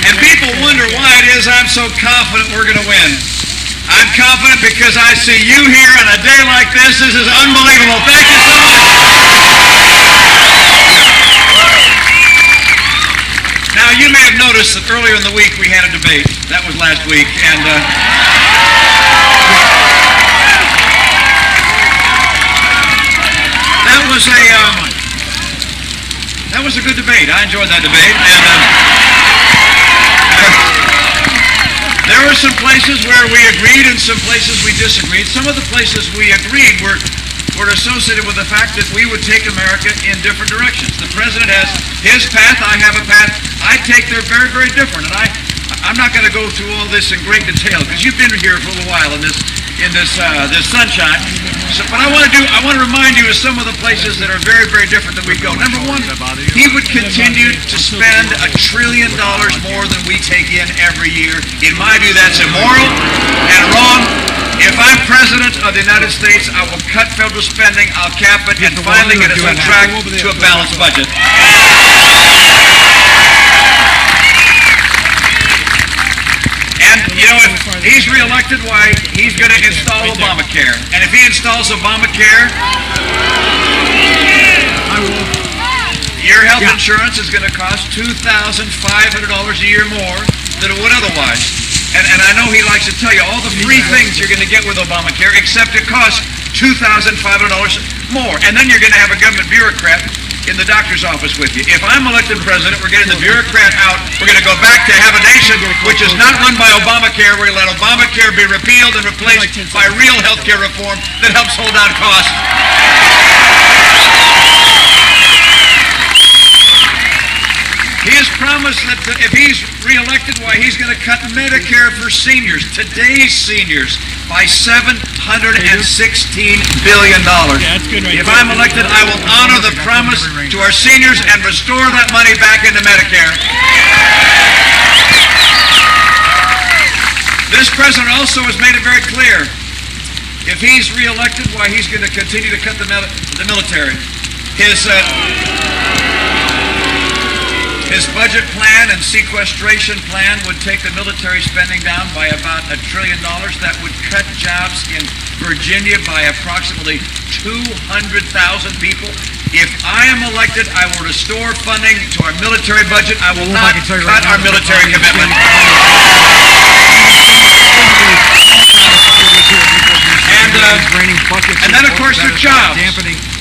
And people wonder why it is I'm so confident we're going to win. I'm confident because I see you here on a day like this. This is unbelievable. Thank you so much. Now, you may have noticed that earlier in the week we had a debate. That was last week. And that was a good debate. I enjoyed that debate. And there were some places where we agreed and some places we disagreed. Some of the places we agreed were associated with the fact that we would take America in different directions. The president has his path, I have a path. I take they're very, very different. And I'm not going to go through all this in great detail because you've been here for a little while in this sunshine. But I want to remind you of some of the places that are very, very different that we go. Number one, he would continue to spend $1 trillion more than we take in every year. In my view, that's immoral and wrong. If I'm president of the United States, I will cut federal spending, I'll cap it, and finally get us on track to a balanced budget. And, you know, if he's reelected, why, he's going to install Obamacare. And if he installs Obamacare, your health insurance is going to cost $2,500 a year more than it would otherwise. And I know he likes to tell you all the free things you're going to get with Obamacare, except it costs $2,500 more. And then you're going to have a government bureaucrat in the doctor's office with you. If I'm elected president, we're getting the bureaucrat out. We're going to go back to have a nation which is not run by Obamacare. We're going to let Obamacare be repealed and replaced by real health care reform that helps hold down costs. He has promised that if he's reelected, why, he's going to cut Medicare for seniors, today's seniors, by $716 billion. If I'm elected, I will honor the promise to our seniors and restore that money back into Medicare. This president also has made it very clear, if he's reelected, why, he's going to continue to cut the military. His budget plan and sequestration plan would take the military spending down by about $1 trillion. That would cut jobs in Virginia by approximately 200,000 people. If I am elected, I will restore funding to our military budget. I will not cut our military commitment. And then, of course, there's jobs.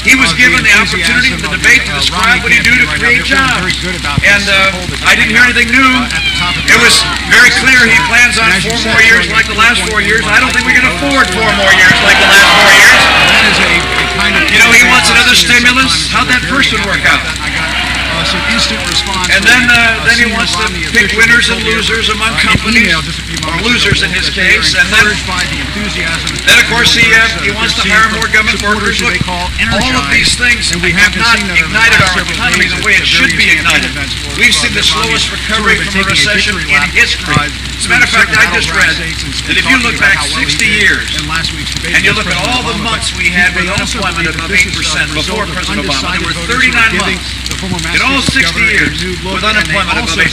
He was given the opportunity in the debate to describe what he do to create jobs. And I didn't hear anything new. It was very clear he plans on 4 more years like the last 4 years. I don't think we can afford 4 more years like the last 4 years. You know, he wants another stimulus. How'd that first one work out? And then he wants to pick winners and losers among companies, or losers in his case. And then of course, he wants to hire more government workers. Look, all of these things have not ignited our economy the way it should be ignited. We've seen the slowest recovery from a recession in history. As a matter of fact, I just read that if you look back 60 years, and you look at all the months we had with unemployment above 8% before President Obama, there were 39 months in all 60 years with unemployment above 8%.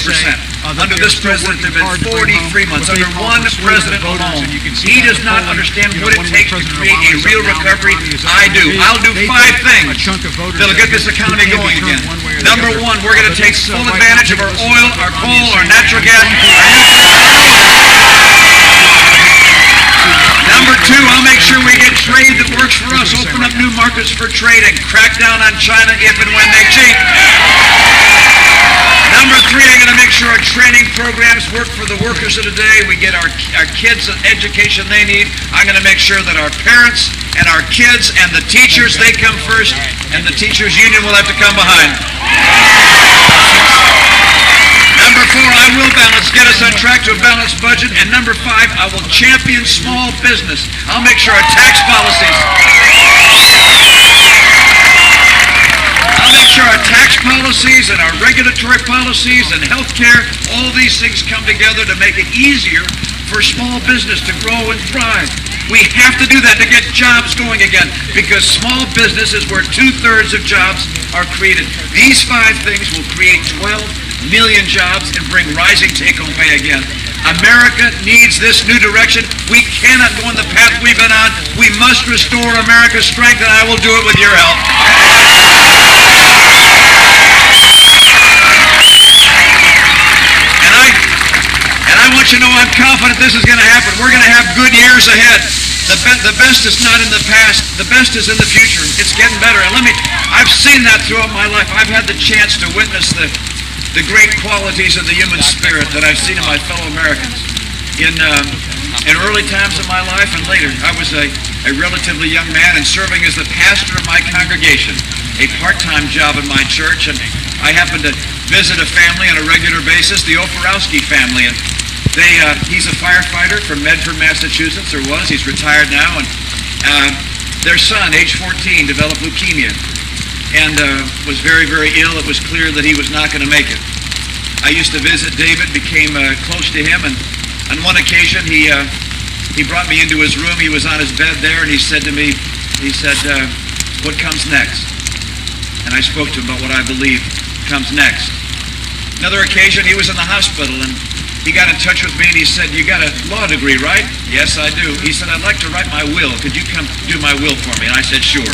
Under this president, there have been 43 months. Under one president alone. He does not understand what it takes to create a real recovery. I do. I'll do 5 things that'll get this economy going again. Number 1, we're going to take full advantage of our oil, our coal, our natural gas, Number 2, I'll make sure we get trade that works for us, open up new markets for trade, and crack down on China if and when they cheat. Number 3, I'm going to make sure our training programs work for the workers of today. We get our kids the education they need. I'm going to make sure that our parents and our kids and the teachers, they come first, and the teachers' union will have to come behind. Number 4, I will get us on track to a balanced budget. And number 5, I will champion small business. I'll make sure our tax policies, and our regulatory policies and health care, all these things come together to make it easier for small business to grow and thrive. We have to do that to get jobs going again, because small business is where 2/3 of jobs are created. These 5 things will create 12 million jobs, and bring rising take-home pay again. America needs this new direction. We cannot go on the path we've been on. We must restore America's strength, and I will do it with your help. And I want you to know I'm confident this is going to happen. We're going to have good years ahead. The best is not in the past. The best is in the future. It's getting better. And I've seen that throughout my life. I've had the chance to witness the great qualities of the human spirit that I've seen in my fellow Americans. In early times of my life and later, I was a relatively young man and serving as the pastor of my congregation, a part-time job in my church, and I happened to visit a family on a regular basis, the Oporowski family, and he's a firefighter from Medford, Massachusetts, or was. He's retired now, and their son, age 14, developed leukemia and was very, very ill. It was clear that he was not going to make it. I used to visit David, became close to him, and on one occasion he brought me into his room. He was on his bed there, and he said to me, what comes next? And I spoke to him about what I believe comes next. Another occasion, he was in the hospital, and he got in touch with me, and he said, you got a law degree, right? Yes, I do. He said, I'd like to write my will. Could you come do my will for me? And I said, sure.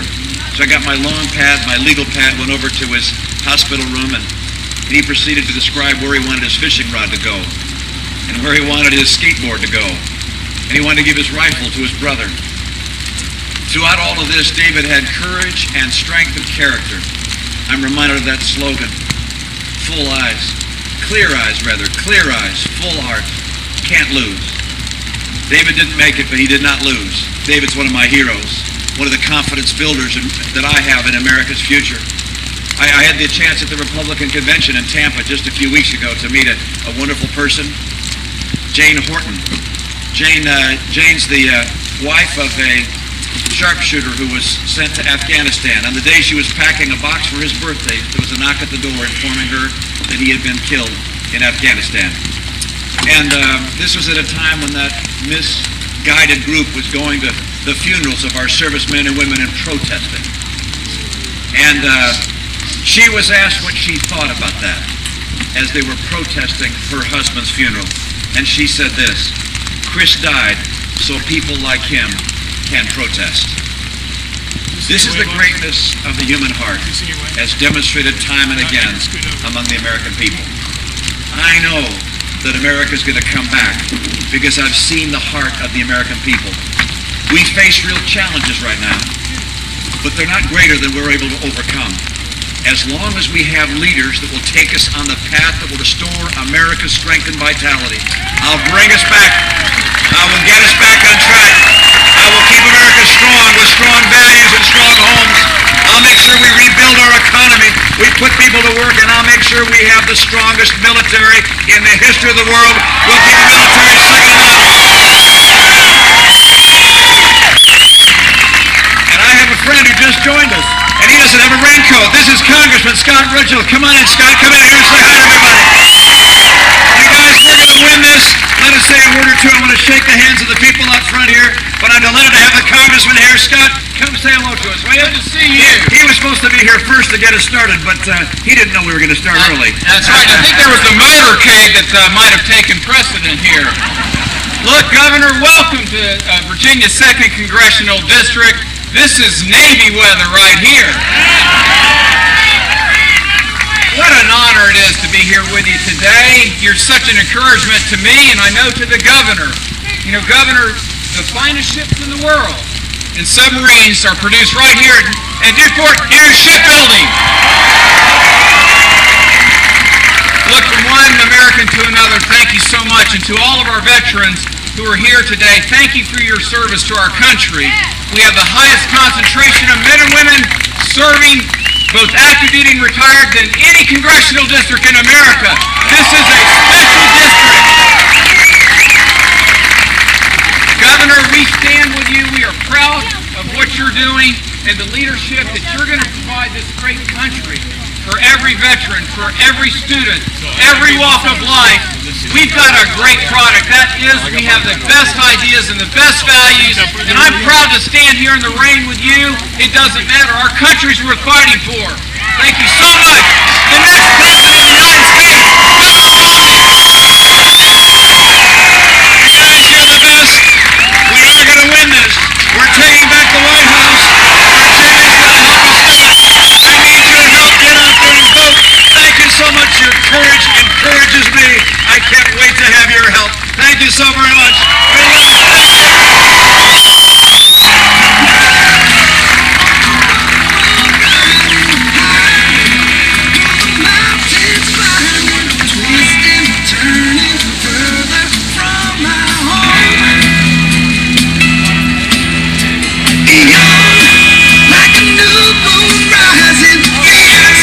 So I got my long pad, my legal pad, went over to his hospital room, and he proceeded to describe where he wanted his fishing rod to go and where he wanted his skateboard to go. And he wanted to give his rifle to his brother. Throughout all of this, David had courage and strength of character. I'm reminded of that slogan, full eyes, clear eyes, full heart, can't lose. David didn't make it, but he did not lose. David's one of my heroes, one of the confidence builders that I have in America's future. I had the chance at the Republican convention in Tampa just a few weeks ago to meet a wonderful person, Jane Horton. Jane's the wife of a sharpshooter who was sent to Afghanistan. On the day she was packing a box for his birthday, there was a knock at the door informing her that he had been killed in Afghanistan. And this was at a time when that misguided group was going to the funerals of our servicemen and women and protesting. And she was asked what she thought about that as they were protesting her husband's funeral. And she said this, Chris died so people like him can protest. This is the greatness of the human heart as demonstrated time and again among the American people. I know that America's going to come back because I've seen the heart of the American people. We face real challenges right now, but they're not greater than we're able to overcome. As long as we have leaders that will take us on the path that will restore America's strength and vitality, I'll bring us back. I will get us back on track. I will keep America strong with strong values and strong homes. I'll make sure we rebuild our economy. We put people to work, and I'll make sure we have the strongest military in the history of the world. We'll keep the military second to none. And I have a friend who just joined us, and he doesn't have a raincoat. This is Congressman Scott Ridgell. Come on in, Scott. Come in here and say hi to everybody. You guys, we're going to win this. Let us say a word or two. I'm going to shake the hands of the people up front here, but I'm delighted to have the congressman here. Scott, come say hello to us. Well, good to see you. He was supposed to be here first to get us started, but he didn't know we were going to start early. That's right. I think there was the motorcade that might have taken precedent here. Look, Governor, welcome to Virginia's 2nd Congressional District. This is Navy weather right here. What an honor it is to be here with you today. You're such an encouragement to me, and I know to the governor. You know, Governor, the finest ships in the world and submarines are produced right here at Newport Shipbuilding. Look, from one American to another, thank you so much. And to all of our veterans who are here today, thank you for your service to our country. We have the highest concentration of men and women serving, both active duty and retired, than any congressional district in America. This is a special district. Governor, we stand with you. We are proud of what you're doing and the leadership that you're going to provide this great country for every veteran, for every student, every walk of life. We've got a great product. That is, we have the best ideas and the best values, and I'm proud to stand here in the rain with you. It doesn't matter. Our country's worth fighting for. Thank you so much. The next President of the United States.